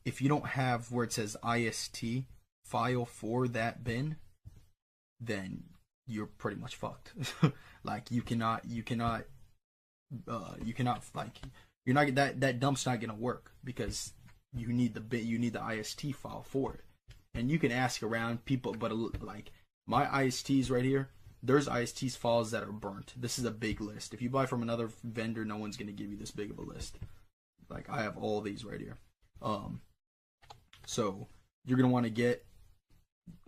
if you don't have where it says IST file for that bin, then you're pretty much fucked. Like you cannot like you're not that dump's not gonna work because you need the IST file for it. And you can ask around people, but like my ISTs right here, there's ISTs files that are burnt. This is a big list. If you buy from another vendor, no one's gonna give you this big of a list. Like I have all these right here. So you're gonna want to get,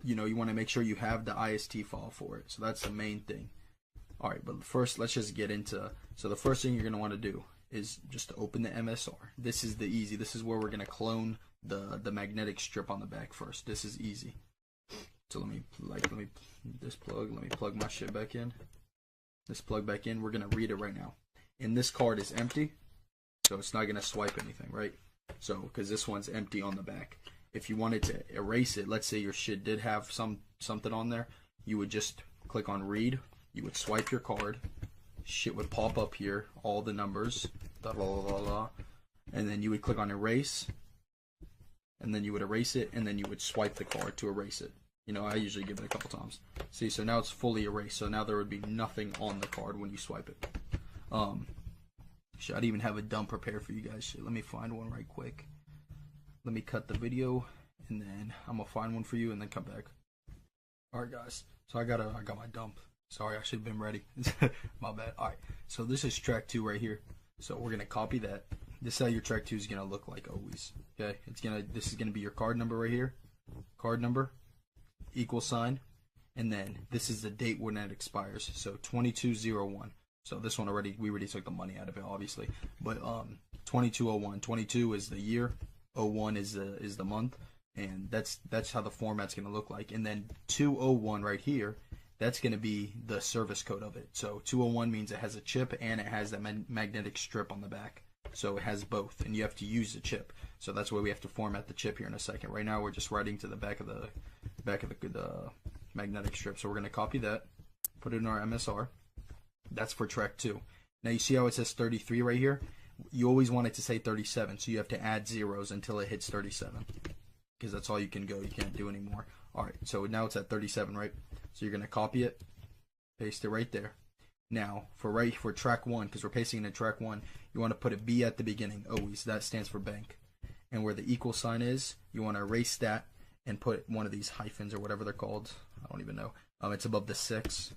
you want to make sure you have the IST file for it. So that's the main thing. All right, but first let's just get into. So the first thing you're gonna want to do is just to open the MSR. This is the easy. This is where we're gonna clone the magnetic strip on the back first. This is easy. So let me plug my shit back in. This plug back in. We're gonna read it right now. And this card is empty, so it's not gonna swipe anything, right? So because this one's empty on the back. If you wanted to erase it, let's say your shit did have something on there, you would just click on read. You would swipe your card. Shit would pop up here, all the numbers, and then you would click on erase, and then you would erase it, and then you would swipe the card to erase it. I usually give it a couple times. See, so now it's fully erased. So now there would be nothing on the card when you swipe it. Shit, I'd even have a dump prepared for you guys. Shit, let me find one right quick. Let me cut the video, and then I'm gonna find one for you, and then come back. All right, guys. So I got my dump. Sorry, I should have been ready. My bad. All right. So this is track 2 right here. So we're gonna copy that. This is how your track 2 is gonna look like always. Okay. This is gonna be your card number right here. Card number, $, and then this is the date when it expires. So 2201. So this one we already took the money out of it, obviously. But 2201. 22 is the year. 01 is the month, and that's how the format's gonna look like. And then 201 right here, that's gonna be the service code of it. So 201 means it has a chip and it has that magnetic strip on the back. So it has both, and you have to use the chip. So that's why we have to format the chip here in a second. Right now we're just writing to the back of the magnetic strip. So we're gonna copy that, put it in our MSR. That's for track 2. Now you see how it says 33 right here? You always want it to say 37, so you have to add zeros until it hits 37, because that's all you can go. You can't do anymore. All right, so now it's at 37, right? So you're gonna copy it, paste it right there. Now for track 1, because we're pasting it in track 1, you want to put a B at the beginning always. That stands for bank. And where the equal sign is, you want to erase that and put one of these hyphens or whatever they're called. I don't even know. It's above the 6.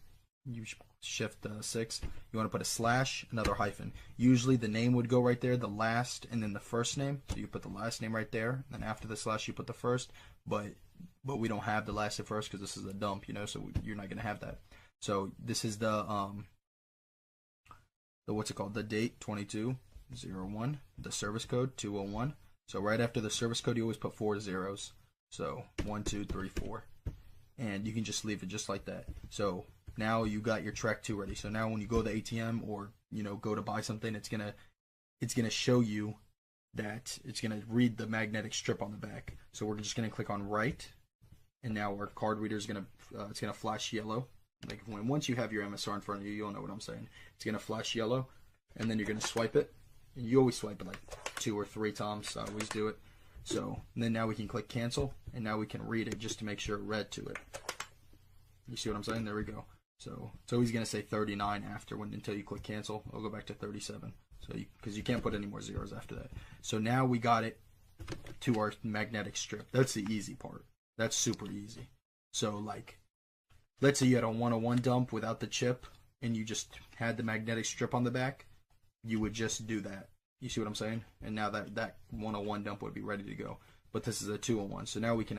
You shift 6. You want to put a slash, another hyphen. Usually the name would go right there, the last, and then the first name. So you put the last name right there, and then after the slash you put the first. But we don't have the last and first because this is a dump, so you're not gonna have that. So this is the what's it called? The date 2201. The service code 201. So right after the service code, you always put 4 zeros. So 1, 2, 3, 4, and you can just leave it just like that. So now you got your track 2 ready. So now when you go to the ATM or go to buy something, it's gonna show you that it's gonna read the magnetic strip on the back. So we're just gonna click on write, and now our card reader is gonna flash yellow. Like once you have your MSR in front of you, you'll know what I'm saying. It's gonna flash yellow, and then you're gonna swipe it. And you always swipe it like 2 or 3 times. So I always do it. So then now we can click cancel, and now we can read it just to make sure it read to it. You see what I'm saying? There we go. So it's always going to say 39 until you click cancel. I'll go back to 37. So because you can't put any more zeros after that. So now we got it to our magnetic strip. That's the easy part. That's super easy. So like, let's say you had a 101 dump without the chip, and you just had the magnetic strip on the back. You would just do that. You see what I'm saying? And now that 101 dump would be ready to go. But this is a 201. So now we can